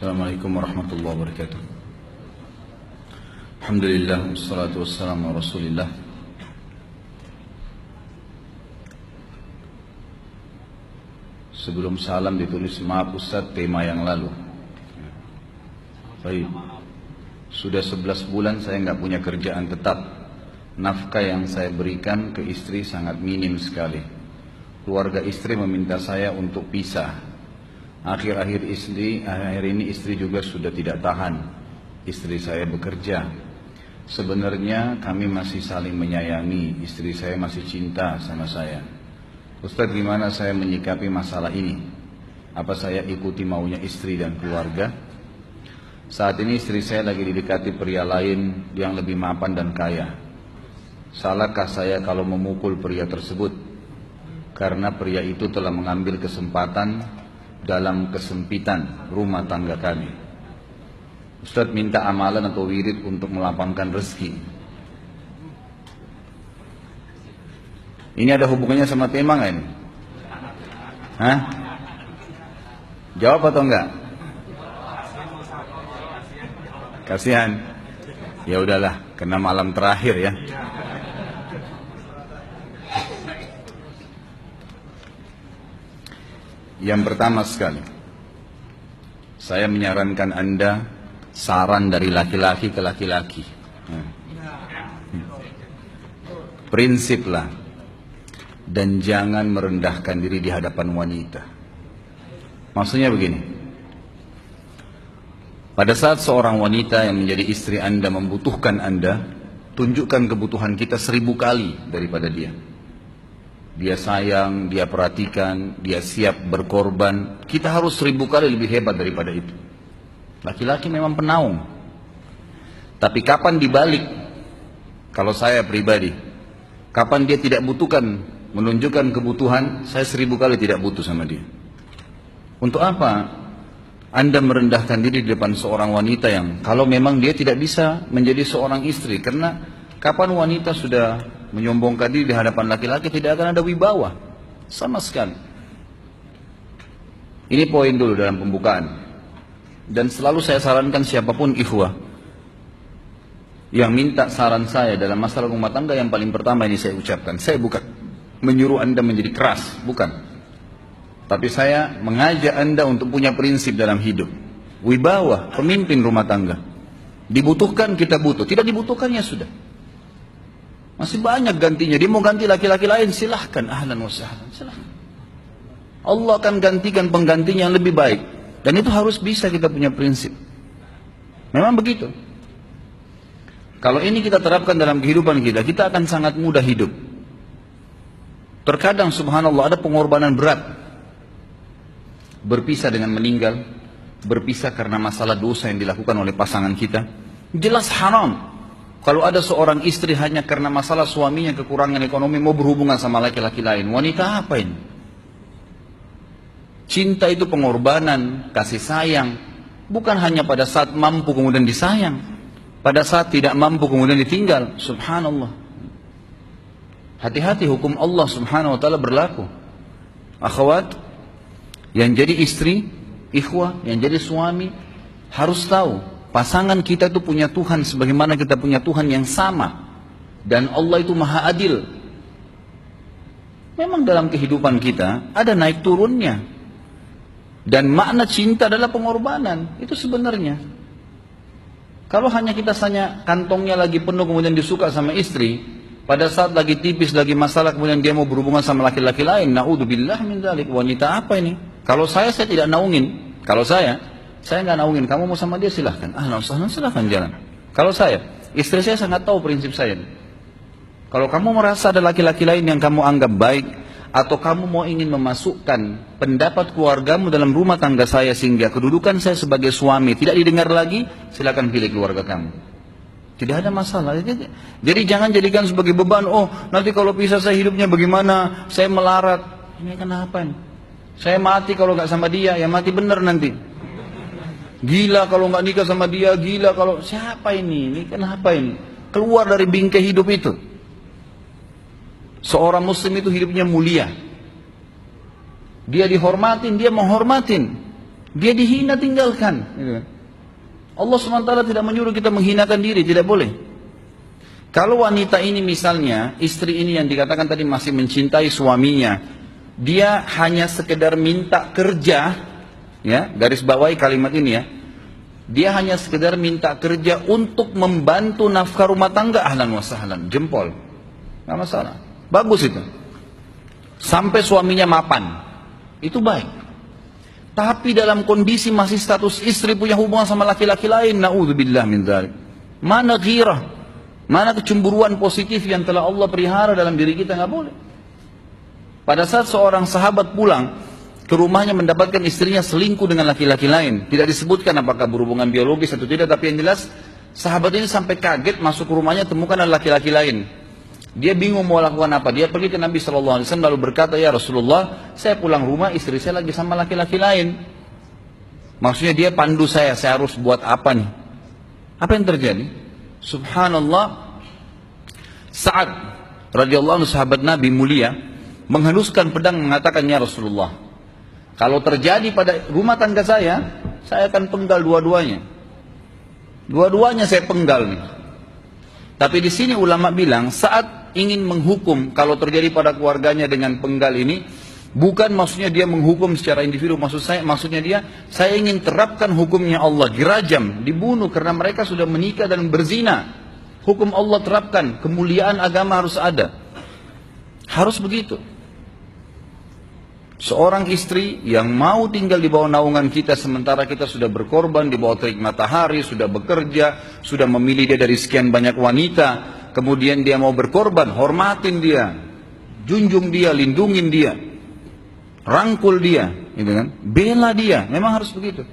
Assalamualaikum warahmatullahi wabarakatuh. Alhamdulillah, wassalatu wassalamu ala rasulillah. Sebelum salam ditulis, maaf Ustaz, tema yang lalu. Baik. Sudah 11 bulan saya nggak punya kerjaan tetap. Nafkah yang saya berikan ke istri sangat minim sekali. Keluarga istri meminta saya untuk pisah. Akhir-akhir ini istri juga sudah tidak tahan. Istri saya bekerja. Sebenarnya kami masih saling menyayangi. Istri saya masih cinta sama saya. Ustaz, gimana saya menyikapi masalah ini? Apa saya ikuti maunya istri dan keluarga? Saat ini istri saya lagi didekati pria lain yang lebih mapan dan kaya. Salahkah saya kalau memukul pria tersebut? Karena pria itu telah mengambil kesempatan dalam kesempitan rumah tangga kami. Ustaz minta amalan atau wirid untuk melapangkan rezeki. Ini ada hubungannya sama tema nggak ini? Hah? Jawab atau enggak? Kasihan. Ya udahlah, karena malam terakhir ya. Yang pertama sekali, saya menyarankan Anda saran dari laki-laki ke laki-laki. Prinsiplah dan jangan merendahkan diri di hadapan wanita. Maksudnya begini, pada saat seorang wanita yang menjadi istri Anda membutuhkan Anda, tunjukkan kebutuhan kita 1000 kali daripada dia. Dia sayang, dia perhatikan, dia siap berkorban. Kita harus 1000 kali lebih hebat daripada itu. Laki-laki memang penaung. Tapi kapan dibalik? Kalau saya pribadi, kapan dia tidak butuhkan, menunjukkan kebutuhan, saya 1000 kali tidak butuh sama dia. Untuk apa Anda merendahkan diri di depan seorang wanita yang kalau memang dia tidak bisa menjadi seorang istri? Karena kapan wanita sudah menyombongkan diri di hadapan laki-laki, tidak akan ada wibawa sama sekali. Ini poin dulu dalam pembukaan. Dan selalu saya sarankan siapapun ikhwah yang minta saran saya dalam masalah rumah tangga, yang paling pertama ini saya ucapkan, saya bukan menyuruh Anda menjadi keras, bukan. Tapi saya mengajak Anda untuk punya prinsip dalam hidup. Wibawa, pemimpin rumah tangga. Dibutuhkan, kita butuh. Tidak dibutuhkan, ya sudah. Masih banyak gantinya. Dia mau ganti laki-laki lain, silahkan. Ahlan wa sahlan, silahkan. Allah akan gantikan penggantinya yang lebih baik. Dan itu harus bisa kita punya prinsip. Memang begitu. Kalau ini kita terapkan dalam kehidupan kita, kita akan sangat mudah hidup. Terkadang subhanallah ada pengorbanan berat. Berpisah dengan meninggal, berpisah karena masalah dosa yang dilakukan oleh pasangan kita. Jelas haram. Kalau ada seorang istri hanya karena masalah suaminya kekurangan ekonomi mau berhubungan sama laki-laki lain, wanita apa ini? Cinta itu pengorbanan, kasih sayang. Bukan hanya pada saat mampu kemudian disayang, pada saat tidak mampu kemudian ditinggal. Subhanallah. Hati-hati, hukum Allah subhanahu wa ta'ala berlaku. Akhwat, yang jadi istri, ikhwah, yang jadi suami, harus tahu pasangan kita itu punya Tuhan sebagaimana kita punya Tuhan yang sama. Dan Allah itu maha adil. Memang dalam kehidupan kita ada naik turunnya. Dan makna cinta adalah pengorbanan. Itu sebenarnya. Kalau hanya kita kantongnya lagi penuh kemudian disuka sama istri, pada saat lagi tipis, lagi masalah kemudian dia mau berhubungan sama laki-laki lain, na'udzubillah min dzalik. Wanita apa ini? Kalau saya tidak naungin. Kalau saya nggak naungin. Kamu mau sama dia silahkan. Ahlan sahlan, silahkan jalan. Kalau saya, istri saya sangat tahu prinsip saya. Kalau kamu merasa ada laki-laki lain yang kamu anggap baik, atau kamu mau ingin memasukkan pendapat keluargamu dalam rumah tangga saya sehingga kedudukan saya sebagai suami tidak didengar lagi, silakan pilih keluarga kamu. Tidak ada masalah. Jadi jangan jadikan sebagai beban. Oh, nanti kalau pisah saya hidupnya bagaimana? Saya melarat. Ini kenapa nih? Saya mati kalau nggak sama dia, ya mati bener nanti. Gila kalau nggak nikah sama dia, gila kalau siapa ini? Ini kenapa ini? Keluar dari bingkai hidup itu. Seorang muslim itu hidupnya mulia. Dia dihormatin, dia menghormatin. Dia dihina, tinggalkan. Gitu kan. Allah SWT tidak menyuruh kita menghinakan diri, tidak boleh. Kalau wanita ini misalnya, istri ini yang dikatakan tadi masih mencintai suaminya, dia hanya sekedar minta kerja, ya, garis bawahi kalimat ini ya, dia hanya sekedar minta kerja untuk membantu nafkah rumah tangga, ahlan wa sahlan, jempol, nggak masalah, bagus itu. Sampai suaminya mapan, itu baik. Tapi dalam kondisi masih status istri punya hubungan sama laki-laki lain, na'udzubillah min dzalik. Mana ghirah, mana kecemburuan positif yang telah Allah pelihara dalam diri kita, nggak boleh. Pada saat seorang sahabat pulang ke rumahnya mendapatkan istrinya selingkuh dengan laki-laki lain, tidak disebutkan apakah berhubungan biologis atau tidak, tapi yang jelas sahabat ini sampai kaget masuk ke rumahnya temukan ada laki-laki lain. Dia bingung mau lakukan apa. Dia pergi ke Nabi SAW lalu berkata, ya Rasulullah, saya pulang rumah istri saya lagi sama laki-laki lain. Maksudnya dia pandu saya harus buat apa nih? Apa yang terjadi? Subhanallah, Sa'ad radhiyallahu anhu sahabat Nabi mulia menghaluskan pedang mengatakan, ya Rasulullah, kalau terjadi pada rumah tangga saya akan penggal dua-duanya. Dua-duanya saya penggal nih. Tapi di sini ulama bilang saat ingin menghukum kalau terjadi pada keluarganya dengan penggal ini, bukan maksudnya dia menghukum secara individu, maksudnya dia, saya ingin terapkan hukumnya Allah, dirajam, dibunuh karena mereka sudah menikah dan berzina. Hukum Allah terapkan, kemuliaan agama harus ada. Harus begitu. Seorang istri yang mau tinggal di bawah naungan kita sementara kita sudah berkorban di bawah terik matahari, sudah bekerja, sudah memilih dia dari sekian banyak wanita, kemudian dia mau berkorban, hormatin dia, junjung dia, lindungin dia, rangkul dia, gitu kan? Bela dia, memang harus begitu.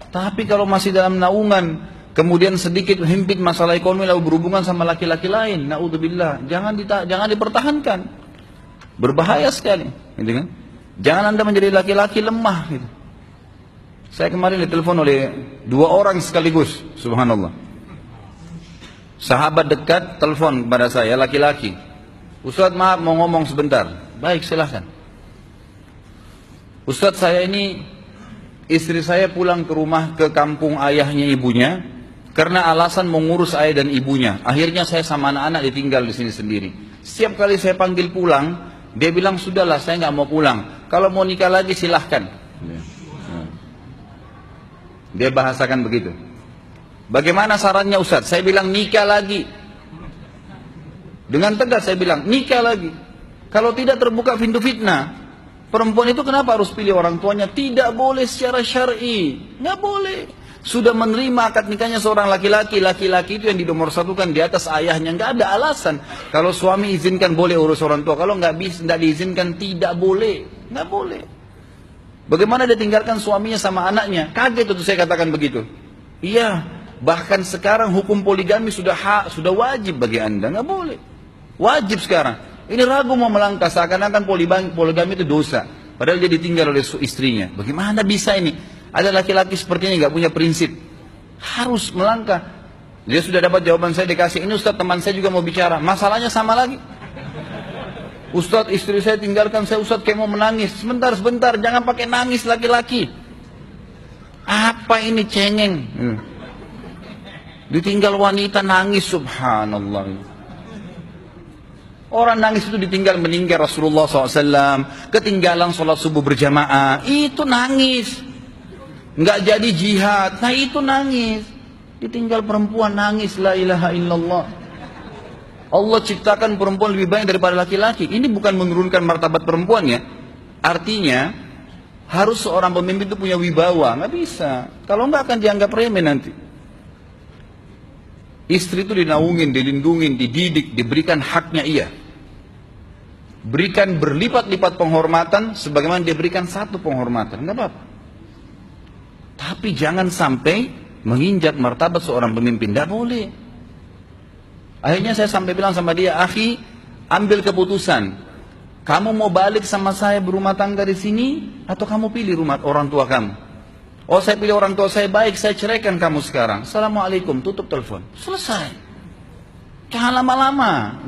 Tapi kalau masih dalam naungan, kemudian sedikit himpit masalah ekonomi lalu berhubungan sama laki-laki lain, naudzubillah, jangan dipertahankan, berbahaya sekali, gitu kan? Jangan Anda menjadi laki-laki lemah gitu. Saya kemarin ditelepon oleh 2 orang sekaligus, subhanallah. Sahabat dekat telepon kepada saya, laki-laki. Ustaz, maaf mau ngomong sebentar. Baik, silahkan. Ustaz, saya ini, istri saya pulang ke rumah ke kampung ayahnya ibunya karena alasan mengurus ayah dan ibunya. Akhirnya saya sama anak-anak ditinggal di sini sendiri. Setiap kali saya panggil pulang, dia bilang, sudahlah saya nggak mau pulang. Kalau mau nikah lagi silahkan. Dia bahasakan begitu. Bagaimana sarannya Ustaz? Saya bilang nikah lagi. Dengan tegas saya bilang nikah lagi. Kalau tidak terbuka pintu fitnah. Perempuan itu kenapa harus pilih orang tuanya? Tidak boleh secara syar'i. Nggak boleh. Sudah menerima akad nikahnya seorang laki-laki, laki-laki itu yang dinomorsatukan di atas ayahnya, nggak ada alasan. Kalau suami izinkan boleh urus orang tua, kalau nggak diizinkan tidak boleh, nggak boleh. Bagaimana dia tinggalkan suaminya sama anaknya? Kaget itu saya katakan begitu. Iya, bahkan sekarang hukum poligami sudah wajib bagi Anda, nggak boleh, wajib sekarang. Ini ragu mau melangkah seakan-akan poligami itu dosa, padahal dia ditinggal oleh istrinya. Bagaimana bisa ini? Ada laki-laki seperti ini nggak punya prinsip, harus melangkah. Dia sudah dapat jawaban saya dikasih, ini Ustaz teman saya juga mau bicara, masalahnya sama lagi. Ustaz istri saya tinggalkan saya, Ustaz kayak mau menangis. Sebentar, jangan pakai nangis laki-laki. Apa ini cengeng? Ditinggal wanita nangis, subhanallah. Orang nangis itu ditinggal meninggal Rasulullah SAW, ketinggalan sholat subuh berjamaah, itu nangis. Nggak jadi jihad, nah itu nangis. Ditinggal perempuan nangis, la ilaha illallah. Allah ciptakan perempuan lebih banyak daripada laki-laki. Ini bukan menurunkan martabat perempuan ya. Artinya harus seorang pemimpin itu punya wibawa. Nggak bisa, kalau nggak akan dianggap remeh nanti. Istri itu dinaungin, dilindungin, dididik, diberikan haknya ia. Berikan berlipat-lipat penghormatan sebagaimana dia berikan satu penghormatan, nggak apa-apa. Tapi jangan sampai menginjak martabat seorang pemimpin, tidak boleh. Akhirnya saya sampai bilang sama dia, akhi, ambil keputusan. Kamu mau balik sama saya berumah tangga di sini, atau kamu pilih rumah orang tua kamu? Oh, saya pilih orang tua saya, baik, saya ceraikan kamu sekarang. Assalamualaikum, tutup telepon, selesai. Jangan lama-lama.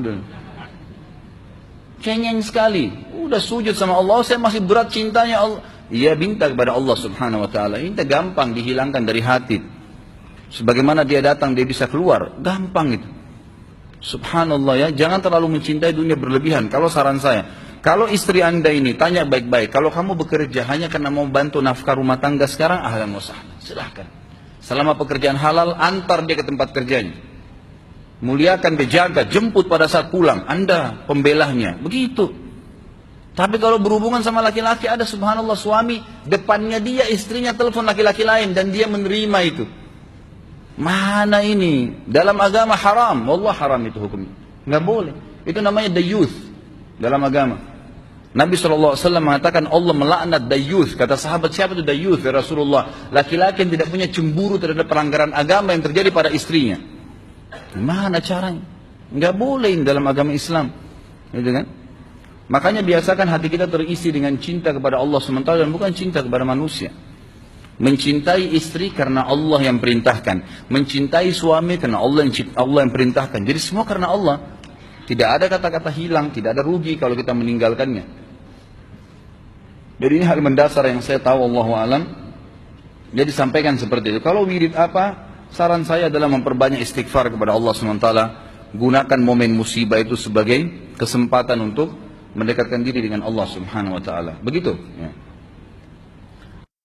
Cengeng sekali. Udah sujud sama Allah, saya masih berat cintanya Allah. ia minta kepada Allah subhanahu wa ta'ala. Minta gampang dihilangkan dari hati. Sebagaimana dia datang, dia bisa keluar. Gampang itu. Subhanallah ya, jangan terlalu mencintai dunia berlebihan. Kalau saran saya, kalau istri anda ini tanya baik-baik, kalau kamu bekerja hanya karena mau bantu nafkah rumah tangga sekarang, ahlan wa sahlan, silahkan. Selama pekerjaan halal, antar dia ke tempat kerjanya. Muliakan dia, jaga, jemput pada saat pulang. Anda pembelahnya, begitu. Tapi kalau berhubungan sama laki-laki, ada subhanallah suami, depannya dia, istrinya telepon laki-laki lain, dan dia menerima itu. Mana ini? Dalam agama haram. Wallah haram itu hukumnya. Nggak boleh. Itu namanya dayuth dalam agama. Nabi SAW mengatakan Allah melaknat dayuth. Kata sahabat, siapa itu dayuth ya Rasulullah? Laki-laki yang tidak punya cemburu terhadap pelanggaran agama yang terjadi pada istrinya. Mana caranya? Nggak boleh dalam agama Islam. Gitu kan? Makanya biasakan hati kita terisi dengan cinta kepada Allah SWT dan bukan cinta kepada manusia. Mencintai istri karena Allah yang perintahkan. Mencintai suami karena Allah yang perintahkan. Jadi semua karena Allah. Tidak ada kata-kata hilang, tidak ada rugi kalau kita meninggalkannya. Jadi ini hal mendasar yang saya tahu, Allahu a'lam. Jadi sampaikan seperti itu. Kalau wirid apa? Saran saya adalah memperbanyak istighfar kepada Allah SWT. Gunakan momen musibah itu sebagai kesempatan untuk mendekatkan diri dengan Allah Subhanahu wa taala. Begitu ya.